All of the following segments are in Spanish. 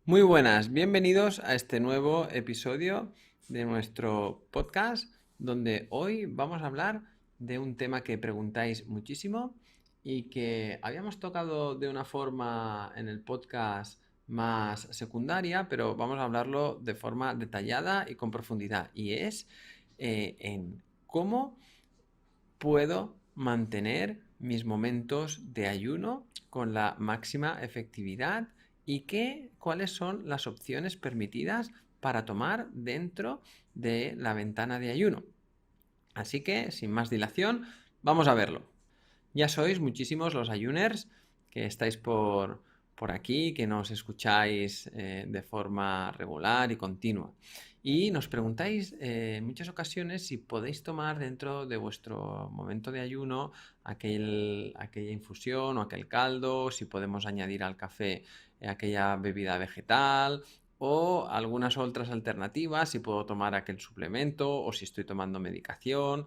Muy buenas, bienvenidos a este nuevo episodio de nuestro podcast, donde hoy vamos a hablar de un tema que preguntáis muchísimo y que habíamos tocado de una forma en el podcast más secundaria, pero vamos a hablarlo de forma detallada y con profundidad, y es en cómo puedo mantener mis momentos de ayuno con la máxima efectividad y cuáles son las opciones permitidas para tomar dentro de la ventana de ayuno. Así que, sin más dilación, vamos a verlo. Ya sois muchísimos los ayuners que estáis por aquí, que nos escucháis de forma regular y continua. Y nos preguntáis en muchas ocasiones si podéis tomar dentro de vuestro momento de ayuno aquella infusión o aquel caldo, si podemos añadir al café aquella bebida vegetal o algunas otras alternativas, si puedo tomar aquel suplemento o si estoy tomando medicación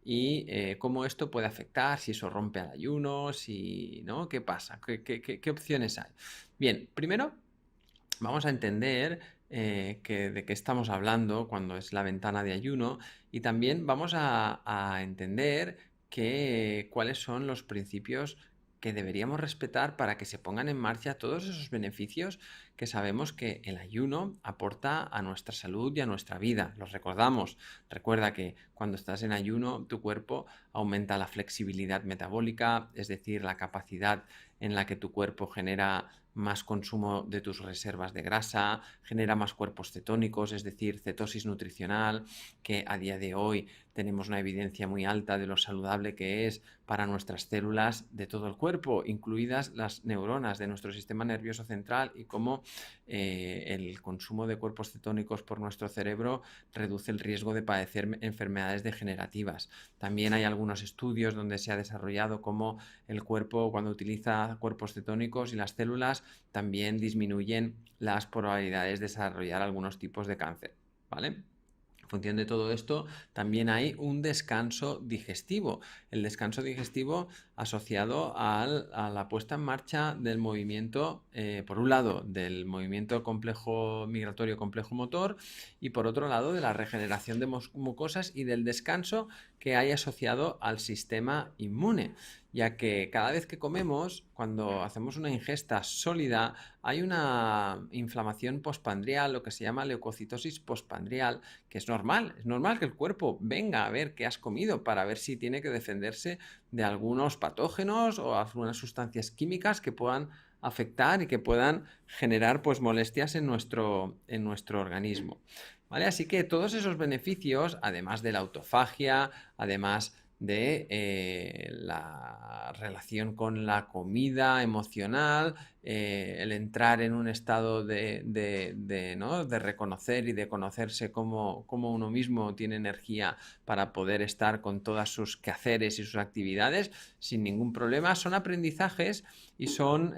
y cómo esto puede afectar, si eso rompe el ayuno, si, ¿no? ¿Qué pasa? ¿Qué opciones hay? Bien, primero vamos a entender de qué estamos hablando cuando es la ventana de ayuno y también vamos a entender cuáles son los principios que deberíamos respetar para que se pongan en marcha todos esos beneficios que sabemos que el ayuno aporta a nuestra salud y a nuestra vida. Los recordamos. Recuerda que cuando estás en ayuno, tu cuerpo aumenta la flexibilidad metabólica, es decir, la capacidad en la que tu cuerpo genera más consumo de tus reservas de grasa, genera más cuerpos cetónicos, es decir, cetosis nutricional, que a día de hoy tenemos una evidencia muy alta de lo saludable que es para nuestras células de todo el cuerpo, incluidas las neuronas de nuestro sistema nervioso central, y cómo el consumo de cuerpos cetónicos por nuestro cerebro reduce el riesgo de padecer enfermedades degenerativas. También hay algunos estudios donde se ha desarrollado cómo el cuerpo, cuando utiliza cuerpos cetónicos y las células, también disminuyen las probabilidades de desarrollar algunos tipos de cáncer, ¿vale? En función de todo esto, también hay un descanso digestivo. El descanso digestivo asociado a la puesta en marcha del movimiento, por un lado, del movimiento complejo migratorio complejo motor, y por otro lado, de la regeneración de mucosas y del descanso que hay asociado al sistema inmune, ya que cada vez que comemos, cuando hacemos una ingesta sólida, hay una inflamación postpandrial, lo que se llama leucocitosis postpandrial, que es normal que el cuerpo venga a ver qué has comido para ver si tiene que defenderse de algunos patógenos o algunas sustancias químicas que puedan afectar y que puedan generar pues molestias en nuestro organismo, ¿vale? Así que todos esos beneficios, además de la autofagia, además de la relación con la comida emocional, el entrar en un estado ¿no? de reconocer y de conocerse cómo uno mismo tiene energía para poder estar con todas sus quehaceres y sus actividades sin ningún problema, son aprendizajes y son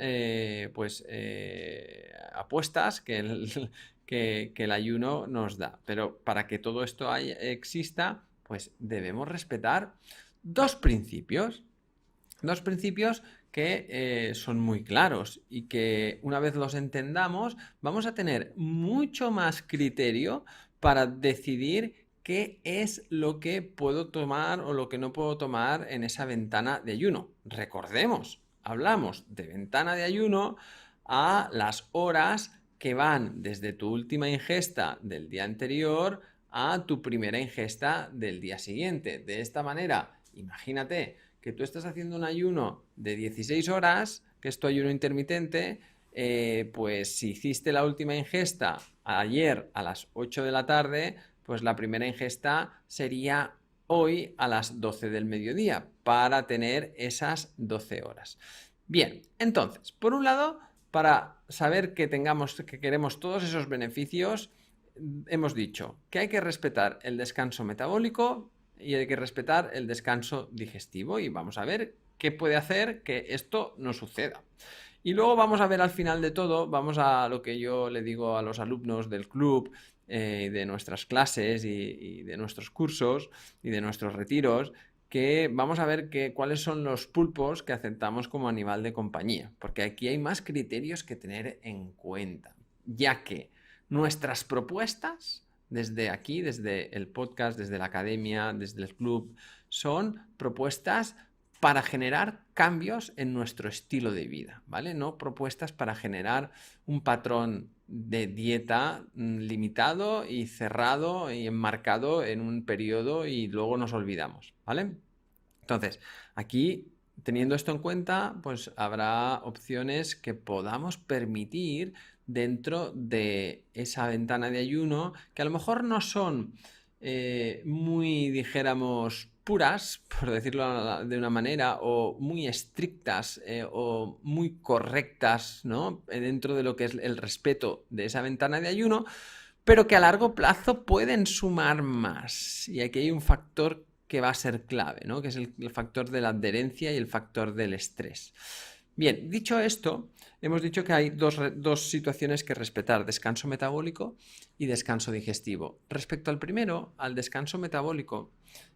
apuestas que el ayuno nos da. Pero para que todo esto exista, pues debemos respetar dos principios. Dos principios que son muy claros y que una vez los entendamos vamos a tener mucho más criterio para decidir qué es lo que puedo tomar o lo que no puedo tomar en esa ventana de ayuno. Recordemos, hablamos de ventana de ayuno a las horas que van desde tu última ingesta del día anterior a tu primera ingesta del día siguiente. De esta manera, imagínate que tú estás haciendo un ayuno de 16 horas, que es tu ayuno intermitente, pues si hiciste la última ingesta ayer a las 8 de la tarde, pues la primera ingesta sería hoy a las 12 del mediodía, para tener esas 12 horas. Bien, entonces, por un lado, para saber que queremos todos esos beneficios, hemos dicho que hay que respetar el descanso metabólico y hay que respetar el descanso digestivo, y vamos a ver qué puede hacer que esto no suceda. Y luego vamos a ver al final de todo, vamos a lo que yo le digo a los alumnos del club, de nuestras clases y de nuestros cursos y de nuestros retiros, que vamos a ver cuáles son los pulpos que aceptamos como animal de compañía, porque aquí hay más criterios que tener en cuenta. ya que nuestras propuestas, desde aquí, desde el podcast, desde la academia, desde el club, son propuestas para generar cambios en nuestro estilo de vida, ¿vale? No propuestas para generar un patrón de dieta limitado y cerrado y enmarcado en un periodo y luego nos olvidamos, ¿vale? Entonces, aquí, teniendo esto en cuenta, pues habrá opciones que podamos permitir dentro de esa ventana de ayuno que a lo mejor no son muy, dijéramos, puras, por decirlo de una manera, o muy estrictas o muy correctas, ¿no? Dentro de lo que es el respeto de esa ventana de ayuno, pero que a largo plazo pueden sumar más. Y aquí hay un factor que va a ser clave, ¿no? Que es el factor de la adherencia y el factor del estrés. Bien, dicho esto, hemos dicho que hay dos situaciones que respetar: descanso metabólico y descanso digestivo. Respecto al primero, al descanso metabólico,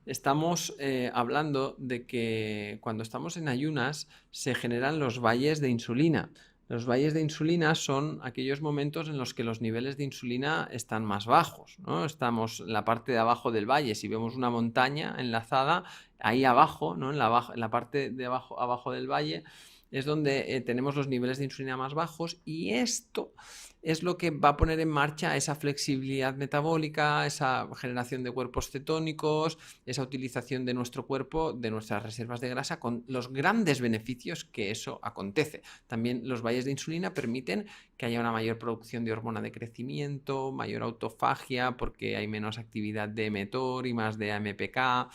estamos hablando de que cuando estamos en ayunas se generan los valles de insulina. Los valles de insulina son aquellos momentos en los que los niveles de insulina están más bajos, ¿no? Estamos en la parte de abajo del valle. Si vemos una montaña enlazada, ahí abajo, ¿no? En la parte de abajo del valle, es donde tenemos los niveles de insulina más bajos, y esto es lo que va a poner en marcha esa flexibilidad metabólica, esa generación de cuerpos cetónicos, esa utilización de nuestro cuerpo, de nuestras reservas de grasa, con los grandes beneficios que eso acontece. También los valles de insulina permiten que haya una mayor producción de hormona de crecimiento, mayor autofagia, porque hay menos actividad de mTOR y más de AMPK,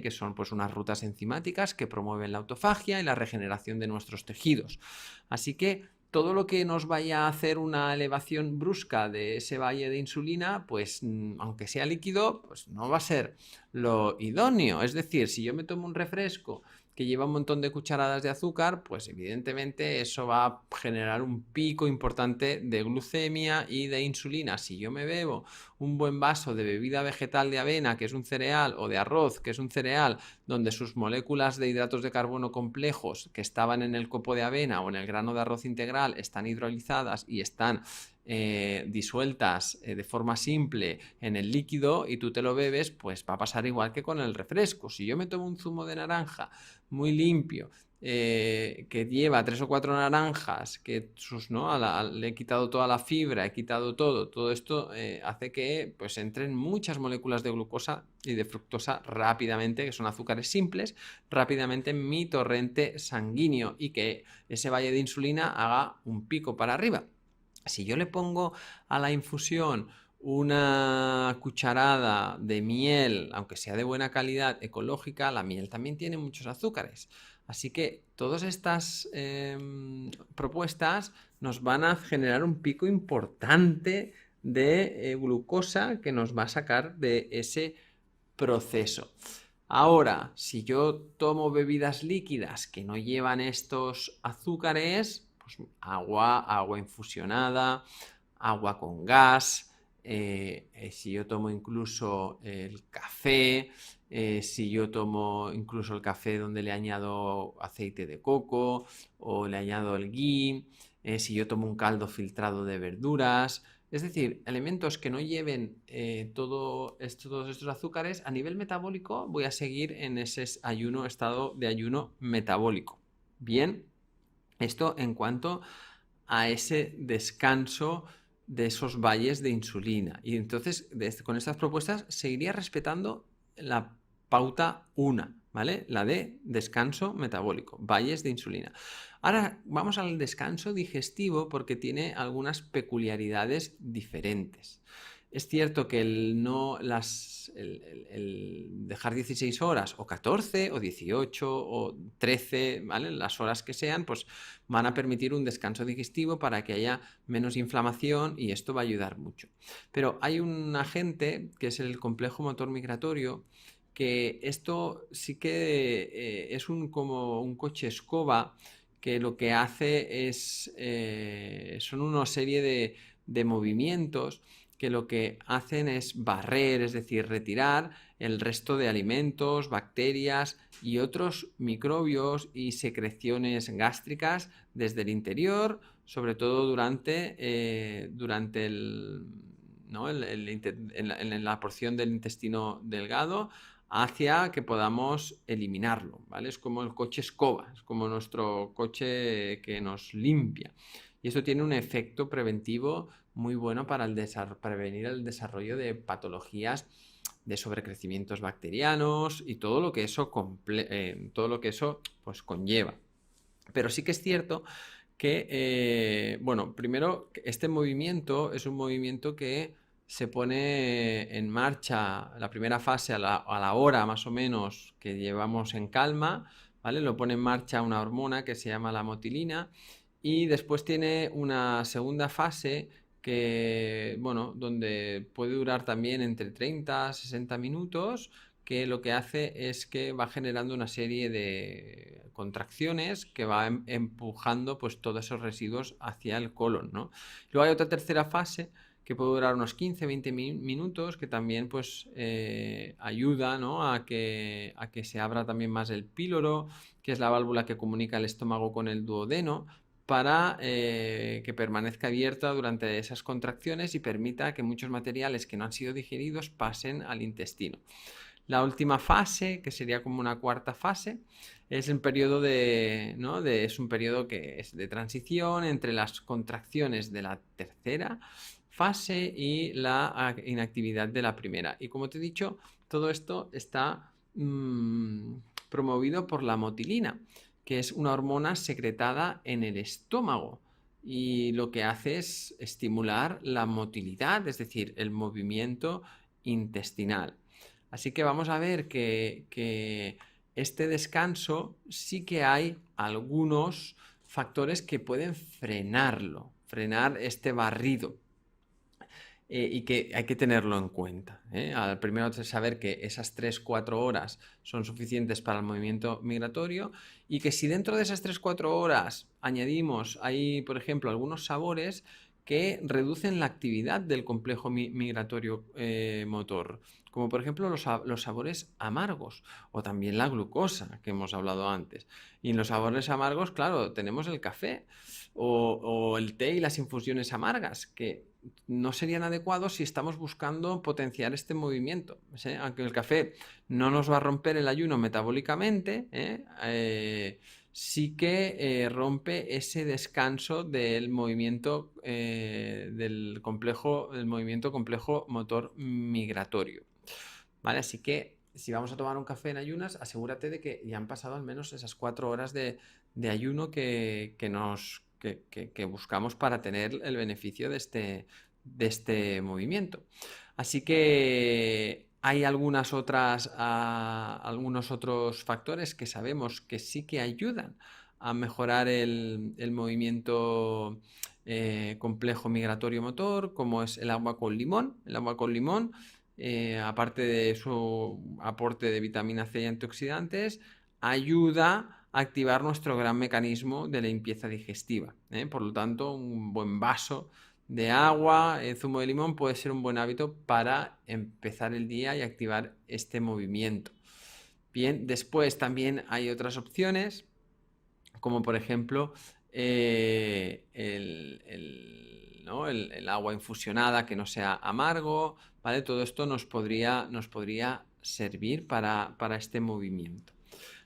que son pues unas rutas enzimáticas que promueven la autofagia y la regeneración de nuestros tejidos. Así que todo lo que nos vaya a hacer una elevación brusca de ese valle de insulina, pues aunque sea líquido, pues no va a ser lo idóneo. Es decir, si yo me tomo un refresco que lleva un montón de cucharadas de azúcar, pues evidentemente eso va a generar un pico importante de glucemia y de insulina. Si yo me bebo un buen vaso de bebida vegetal de avena, que es un cereal, o de arroz, que es un cereal, donde sus moléculas de hidratos de carbono complejos que estaban en el copo de avena o en el grano de arroz integral están hidrolizadas y están disueltas de forma simple en el líquido, y tú te lo bebes, pues va a pasar igual que con el refresco. Si yo me tomo un zumo de naranja muy limpio, que lleva 3 o 4 naranjas, que le he quitado toda la fibra, he quitado todo esto hace que pues entren muchas moléculas de glucosa y de fructosa rápidamente, que son azúcares simples, rápidamente en mi torrente sanguíneo, y que ese valle de insulina haga un pico para arriba. Si yo le pongo a la infusión una cucharada de miel, aunque sea de buena calidad, ecológica, la miel también tiene muchos azúcares. Así que todas estas propuestas nos van a generar un pico importante de glucosa que nos va a sacar de ese proceso. Ahora, si yo tomo bebidas líquidas que no llevan estos azúcares, pues agua infusionada, agua con gas, si yo tomo incluso el café, si yo tomo incluso el café donde le añado aceite de coco o le añado el ghee, si yo tomo un caldo filtrado de verduras, es decir, alimentos que no lleven todos estos azúcares, a nivel metabólico voy a seguir en ese estado de ayuno metabólico. Bien, esto en cuanto a ese descanso de esos valles de insulina. Y entonces, con estas propuestas, seguiría respetando la pauta 1, ¿vale? La de descanso metabólico, valles de insulina. Ahora vamos al descanso digestivo, porque tiene algunas peculiaridades diferentes. Es cierto que el dejar 16 horas o 14 o 18 o 13, ¿vale? Las horas que sean, pues van a permitir un descanso digestivo para que haya menos inflamación, y esto va a ayudar mucho. Pero hay un agente que es el complejo motor migratorio, que esto sí que es como un coche escoba, que lo que hace son una serie de movimientos que lo que hacen es barrer, es decir, retirar el resto de alimentos, bacterias y otros microbios y secreciones gástricas desde el interior, sobre todo durante ¿no? en la porción del intestino delgado, hacia que podamos eliminarlo, ¿vale? Es como el coche escoba, es como nuestro coche que nos limpia. Y eso tiene un efecto preventivo muy bueno para prevenir el desarrollo de patologías de sobrecrecimientos bacterianos y todo lo que eso pues conlleva. Pero sí que es cierto que, bueno, primero, este movimiento es un movimiento que se pone en marcha la primera fase a la hora más o menos que llevamos en calma, ¿vale? Lo pone en marcha una hormona que se llama la motilina y después tiene una segunda fase que, bueno, donde puede durar también entre 30 a 60 minutos, que lo que hace es que va generando una serie de contracciones que va empujando pues todos esos residuos hacia el colon, ¿no? Luego hay otra tercera fase que puede durar unos 15-20 minutos, que también pues ayuda, ¿no? a que se abra también más el píloro, que es la válvula que comunica el estómago con el duodeno, para que permanezca abierta durante esas contracciones y permita que muchos materiales que no han sido digeridos pasen al intestino. La última fase, que sería como una cuarta fase, es un periodo es un periodo que es de transición entre las contracciones de la tercera fase y la inactividad de la primera. Y como te he dicho, todo esto está promovido por la motilina, que es una hormona secretada en el estómago. Y lo que hace es estimular la motilidad, es decir, el movimiento intestinal. Así que vamos a ver que este descanso sí que hay algunos factores que pueden frenar este barrido. Y que hay que tenerlo en cuenta. Al primero saber que esas 3-4 horas son suficientes para el movimiento migratorio y que si dentro de esas 3-4 horas añadimos ahí, por ejemplo, algunos sabores que reducen la actividad del complejo migratorio motor, como por ejemplo los sabores amargos o también la glucosa que hemos hablado antes. Y en los sabores amargos, claro, tenemos el café o el té y las infusiones amargas, que no serían adecuados si estamos buscando potenciar este movimiento. Aunque el café no nos va a romper el ayuno metabólicamente, sí que rompe ese descanso del movimiento del movimiento complejo motor migratorio. ¿Vale? Así que si vamos a tomar un café en ayunas, asegúrate de que ya han pasado al menos esas 4 horas de ayuno que buscamos para tener el beneficio de este movimiento. Así que hay algunos otros factores que sabemos que sí que ayudan a mejorar el movimiento complejo migratorio motor, como es el agua con limón. El agua con limón, aparte de su aporte de vitamina C y antioxidantes, ayuda a activar nuestro gran mecanismo de limpieza digestiva. Por lo tanto, un buen vaso de agua, zumo de limón puede ser un buen hábito para empezar el día y activar este movimiento. Bien, después también hay otras opciones, como por ejemplo el agua infusionada que no sea amargo, ¿vale? Todo esto nos podría servir para este movimiento.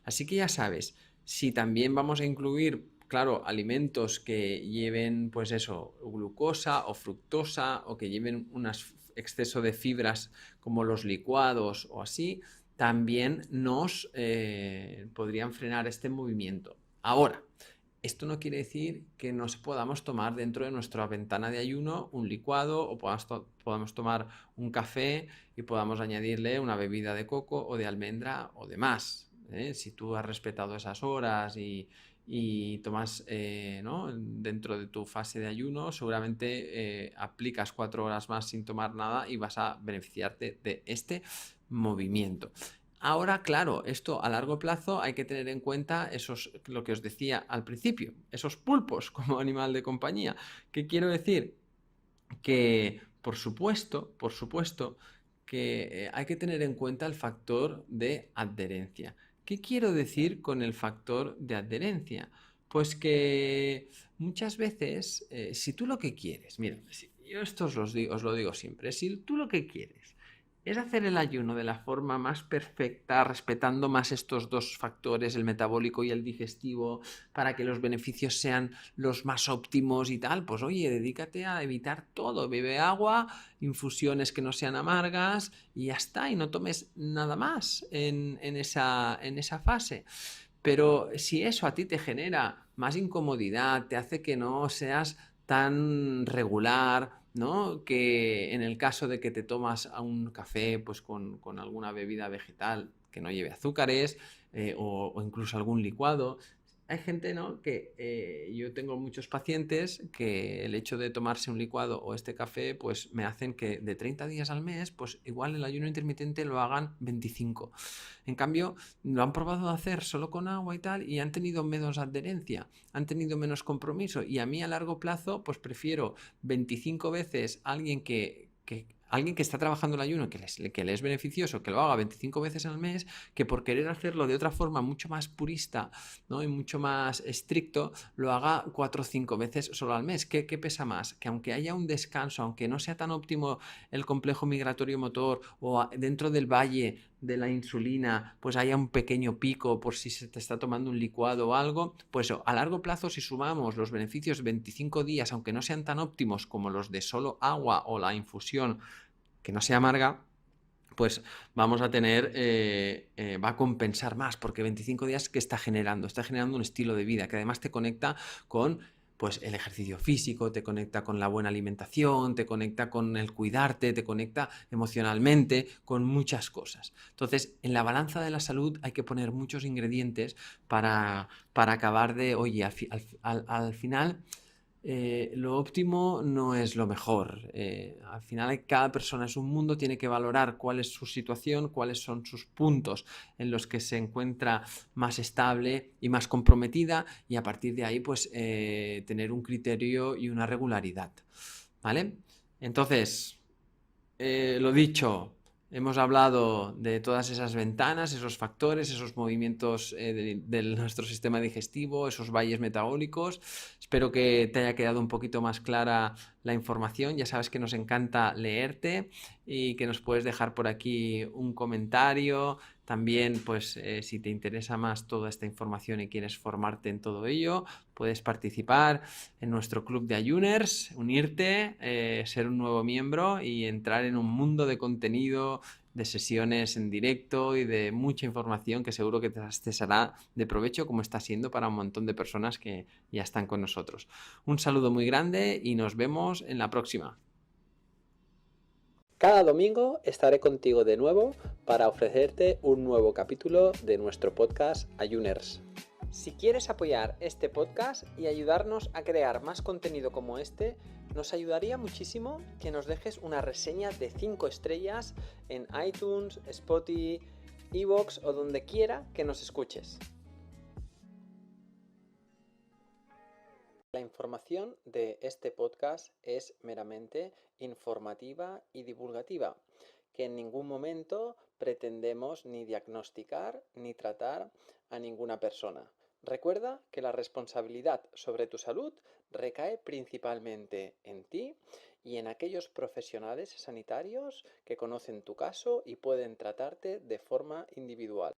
Así que ya sabes, si también vamos a incluir, claro, alimentos que lleven, pues eso, glucosa o fructosa o que lleven un exceso de fibras como los licuados o así, también nos podrían frenar este movimiento. Ahora, esto no quiere decir que nos podamos tomar dentro de nuestra ventana de ayuno un licuado o podamos tomar un café y podamos añadirle una bebida de coco o de almendra o demás. Si tú has respetado esas horas y tomas dentro de tu fase de ayuno, seguramente aplicas 4 horas más sin tomar nada y vas a beneficiarte de este movimiento. Ahora, claro, esto a largo plazo hay que tener en cuenta lo que os decía al principio, esos pulpos como animal de compañía. ¿Qué quiero decir? Que, por supuesto, que hay que tener en cuenta el factor de adherencia. ¿Qué quiero decir con el factor de adherencia? Pues que muchas veces, si tú lo que quieres, mira, yo esto os lo digo siempre, si tú lo que quieres es hacer el ayuno de la forma más perfecta, respetando más estos dos factores, el metabólico y el digestivo, para que los beneficios sean los más óptimos y tal, pues oye, dedícate a evitar todo, bebe agua, infusiones que no sean amargas y ya está, y no tomes nada más en esa fase. Pero si eso a ti te genera más incomodidad, te hace que no seas tan regular, ¿no? Que en el caso de que te tomas a un café pues con alguna bebida vegetal que no lleve azúcares o incluso algún licuado, hay gente, ¿no? Que yo tengo muchos pacientes que el hecho de tomarse un licuado o este café, pues me hacen que de 30 días al mes, pues igual el ayuno intermitente lo hagan 25. En cambio, lo han probado a hacer solo con agua y tal y han tenido menos adherencia, han tenido menos compromiso y a mí a largo plazo, pues prefiero 25 veces a alguien que está trabajando el ayuno, que le es beneficioso, que lo haga 25 veces al mes, que por querer hacerlo de otra forma mucho más purista, ¿no? Y mucho más estricto, lo haga 4 o 5 veces solo al mes. ¿Qué pesa más? Que aunque haya un descanso, aunque no sea tan óptimo el complejo migratorio motor o dentro del valle de la insulina, pues haya un pequeño pico por si se te está tomando un licuado o algo, pues eso, a largo plazo si sumamos los beneficios 25 días, aunque no sean tan óptimos como los de solo agua o la infusión que no sea amarga, pues vamos a tener, va a compensar más, porque 25 días que está generando un estilo de vida que además te conecta con pues el ejercicio físico, te conecta con la buena alimentación, te conecta con el cuidarte, te conecta emocionalmente, con muchas cosas. Entonces, en la balanza de la salud hay que poner muchos ingredientes para acabar de, oye, al final lo óptimo no es lo mejor. Al final cada persona es un mundo, tiene que valorar cuál es su situación, cuáles son sus puntos en los que se encuentra más estable y más comprometida y a partir de ahí pues tener un criterio y una regularidad. ¿Vale? Entonces, lo dicho, hemos hablado de todas esas ventanas, esos factores, esos movimientos de nuestro sistema digestivo, esos valles metabólicos. Espero que te haya quedado un poquito más clara la información. Ya sabes que nos encanta leerte y que nos puedes dejar por aquí un comentario. También, pues, si te interesa más toda esta información y quieres formarte en todo ello, puedes participar en nuestro club de Ayuners, unirte, ser un nuevo miembro y entrar en un mundo de contenido, de sesiones en directo y de mucha información que seguro que te será de provecho como está siendo para un montón de personas que ya están con nosotros. Un saludo muy grande y nos vemos en la próxima. Cada domingo estaré contigo de nuevo para ofrecerte un nuevo capítulo de nuestro podcast Ayuners. Si quieres apoyar este podcast y ayudarnos a crear más contenido como este, nos ayudaría muchísimo que nos dejes una reseña de 5 estrellas en iTunes, Spotify, Evox o donde quiera que nos escuches. La información de este podcast es meramente informativa y divulgativa, que en ningún momento pretendemos ni diagnosticar ni tratar a ninguna persona. Recuerda que la responsabilidad sobre tu salud recae principalmente en ti y en aquellos profesionales sanitarios que conocen tu caso y pueden tratarte de forma individual.